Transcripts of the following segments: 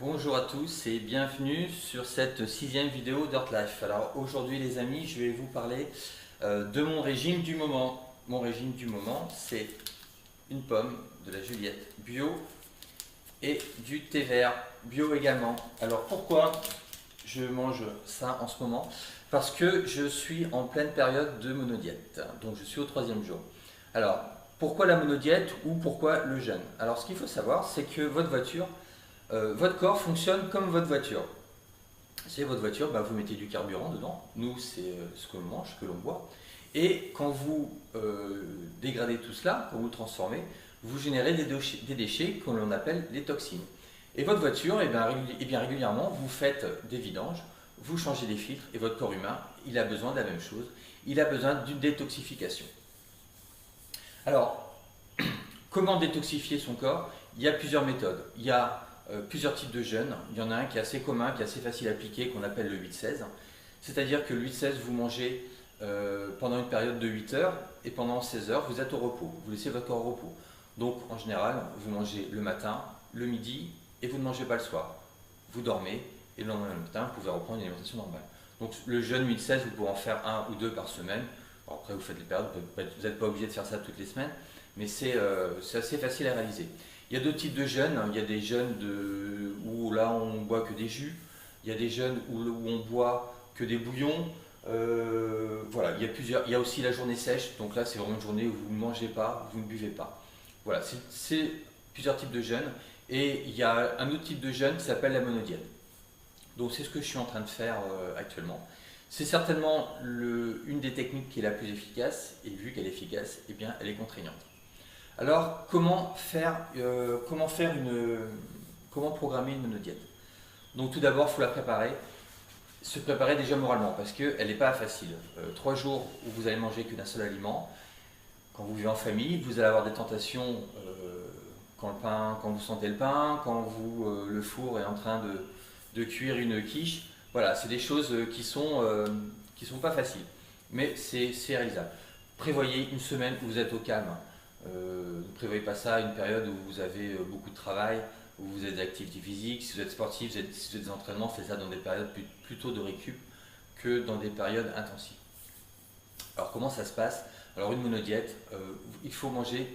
Bonjour à tous et bienvenue sur cette sixième vidéo d'Earthlife. Alors aujourd'hui les amis, je vais vous parler de mon régime du moment. Mon régime du moment, c'est une pomme, de la Juliette bio et du thé vert bio également. Alors pourquoi je mange ça en ce moment? Parce que je suis en pleine période de monodiète, donc je suis au troisième jour. Alors pourquoi la monodiète ou pourquoi le jeûne? Alors ce qu'il faut savoir, c'est que votre corps fonctionne comme votre voiture. C'est votre voiture, vous mettez du carburant dedans. Nous, c'est ce que l'on mange, ce que l'on boit. Et quand vous dégradez tout cela, quand vous le transformez, vous générez des déchets que l'on appelle les toxines. Et votre voiture, bien régulièrement, vous faites des vidanges, vous changez des filtres, et votre corps humain, il a besoin de la même chose. Il a besoin d'une détoxification. Alors, comment détoxifier son corps? Il y a plusieurs méthodes. Il y a plusieurs types de jeûnes. Il y en a un qui est assez commun, qui est assez facile à appliquer, qu'on appelle le 8-16. C'est-à-dire que le 8-16, vous mangez pendant une période de 8 heures et pendant 16 heures, vous êtes au repos. Vous laissez votre corps au repos. Donc, en général, vous mangez le matin, le midi et vous ne mangez pas le soir. Vous dormez et le lendemain matin, vous pouvez reprendre une alimentation normale. Donc, le jeûne 8-16, vous pouvez en faire un ou deux par semaine. Alors, après, vous faites les périodes, vous n'êtes pas obligé de faire ça toutes les semaines, mais c'est assez facile à réaliser. Il y a deux types de jeûnes. Il y a des jeûnes où là on boit que des jus. Il y a des jeûnes où on boit que des bouillons. Voilà, il y a aussi la journée sèche. Donc là c'est vraiment une journée où vous ne mangez pas, vous ne buvez pas. Voilà, c'est plusieurs types de jeûnes. Et il y a un autre type de jeûne qui s'appelle la monodiète. Donc c'est ce que je suis en train de faire actuellement. C'est certainement une des techniques qui est la plus efficace. Et vu qu'elle est efficace, eh bien elle est contraignante. Alors, comment programmer une monodiète? Donc tout d'abord, il faut la préparer, se préparer déjà moralement, parce qu'elle n'est pas facile. 3 jours où vous allez manger que d'un seul aliment, quand vous vivez en famille, vous allez avoir des tentations quand vous sentez le pain, quand le four est en train de cuire une quiche. Voilà, c'est des choses qui sont pas faciles, mais c'est réalisable. Prévoyez une semaine où vous êtes au calme. Ne prévoyez pas ça à une période où vous avez beaucoup de travail, où vous avez des activités physiques. Si vous êtes sportif, si vous êtes des entraînements, faites ça dans des périodes plutôt de récup que dans des périodes intensives. Alors comment ça se passe? Alors une monodiète, il faut manger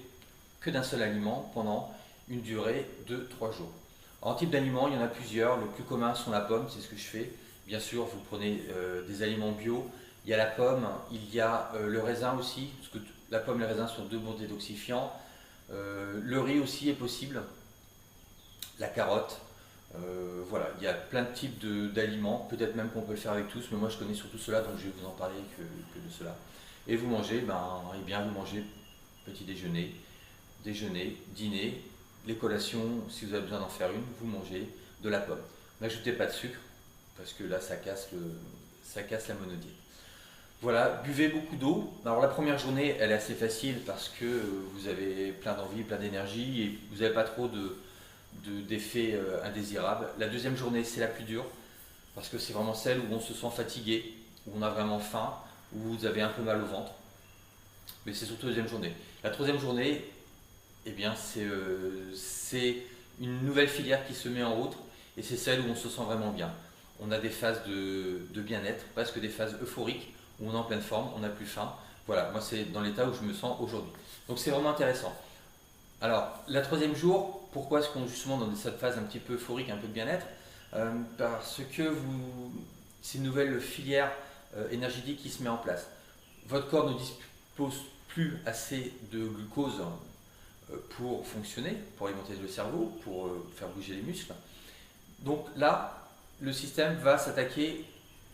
que d'un seul aliment pendant une durée de 3 jours. En type d'aliments, il y en a plusieurs. Le plus commun sont la pomme, c'est ce que je fais. Bien sûr, vous prenez des aliments bio. Il y a la pomme, il y a le raisin aussi, parce que la pomme et le raisin sont deux bons détoxifiants. Le riz aussi est possible. La carotte. Voilà, il y a plein de types d'aliments. Peut-être même qu'on peut le faire avec tous, mais moi je connais surtout cela, donc je vais vous en parler que de cela. Et vous mangez, vous mangez petit déjeuner, dîner, les collations, si vous avez besoin d'en faire une, vous mangez de la pomme. N'ajoutez pas de sucre, parce que là ça casse la monodiète. Voilà, buvez beaucoup d'eau. Alors la première journée, elle est assez facile parce que vous avez plein d'envie, plein d'énergie et vous n'avez pas trop d'effets indésirables. La deuxième journée, c'est la plus dure parce que c'est vraiment celle où on se sent fatigué, où on a vraiment faim, où vous avez un peu mal au ventre. Mais c'est surtout la deuxième journée. La troisième journée, eh bien, c'est une nouvelle filière qui se met en route et c'est celle où on se sent vraiment bien. On a des phases de bien-être, presque des phases euphoriques, où on est en pleine forme, on n'a plus faim. Voilà, moi c'est dans l'état où je me sens aujourd'hui. Donc c'est vraiment intéressant. Alors, la troisième jour, pourquoi est-ce qu'on est justement dans cette phase un petit peu euphorique, un peu de bien-être? Parce que c'est une nouvelle filière énergétique qui se met en place. Votre corps ne dispose plus assez de glucose pour fonctionner, pour alimenter le cerveau, pour faire bouger les muscles. Donc là, le système va s'attaquer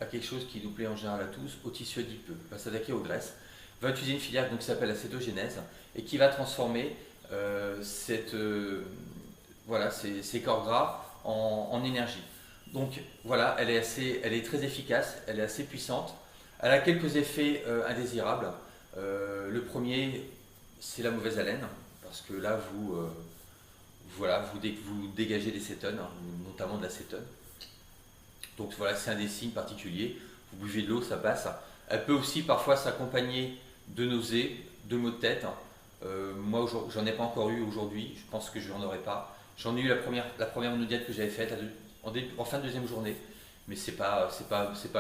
à quelque chose qui nous plaît en général à tous, au tissu adipeux, va s'attaquer aux graisses, va utiliser une filière qui s'appelle la cétogénèse et qui va transformer ces corps gras en énergie. Donc voilà, elle est très efficace, elle est assez puissante, elle a quelques effets indésirables. Le premier, c'est la mauvaise haleine, parce que là vous dégagez des cétones, notamment de l'acétone. Donc voilà, c'est un des signes particuliers. Vous buvez de l'eau, ça passe. Elle peut aussi parfois s'accompagner de nausées, de maux de tête. Moi, j'en ai pas encore eu aujourd'hui. Je pense que je n'en aurai pas. J'en ai eu la première monodiète que j'avais faite en fin de deuxième journée, mais c'est pas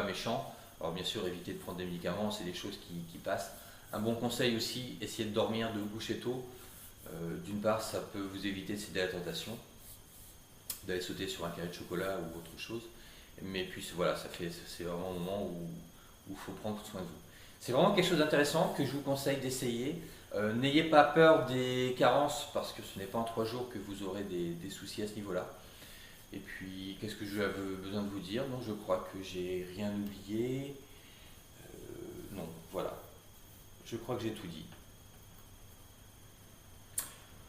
méchant. Alors bien sûr, éviter de prendre des médicaments, c'est des choses qui passent. Un bon conseil aussi, essayez de dormir, de vous coucher tôt. D'une part, ça peut vous éviter de céder à la tentation, d'aller sauter sur un carré de chocolat ou autre chose. Mais puis voilà, c'est vraiment un moment où il faut prendre soin de vous. C'est vraiment quelque chose d'intéressant que je vous conseille d'essayer. N'ayez pas peur des carences parce que ce n'est pas en 3 jours que vous aurez des soucis à ce niveau-là. Et puis, qu'est-ce que j'avais besoin de vous dire? Non, je crois que j'ai rien oublié. Non, voilà. Je crois que j'ai tout dit.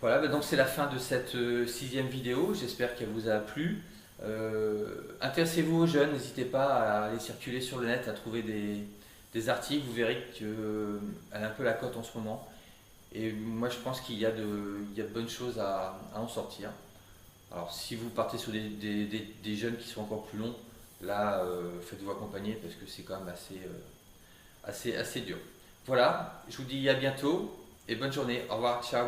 Voilà, donc c'est la fin de cette 6e vidéo. J'espère qu'elle vous a plu. Intéressez-vous aux jeunes, n'hésitez pas à aller circuler sur le net, à trouver des articles. Vous verrez qu'elle a un peu la cote en ce moment. Et moi, je pense qu'il y a de bonnes choses à en sortir. Alors, si vous partez sur des jeunes qui sont encore plus longs, là, faites-vous accompagner parce que c'est quand même assez dur. Voilà, je vous dis à bientôt et bonne journée. Au revoir, ciao.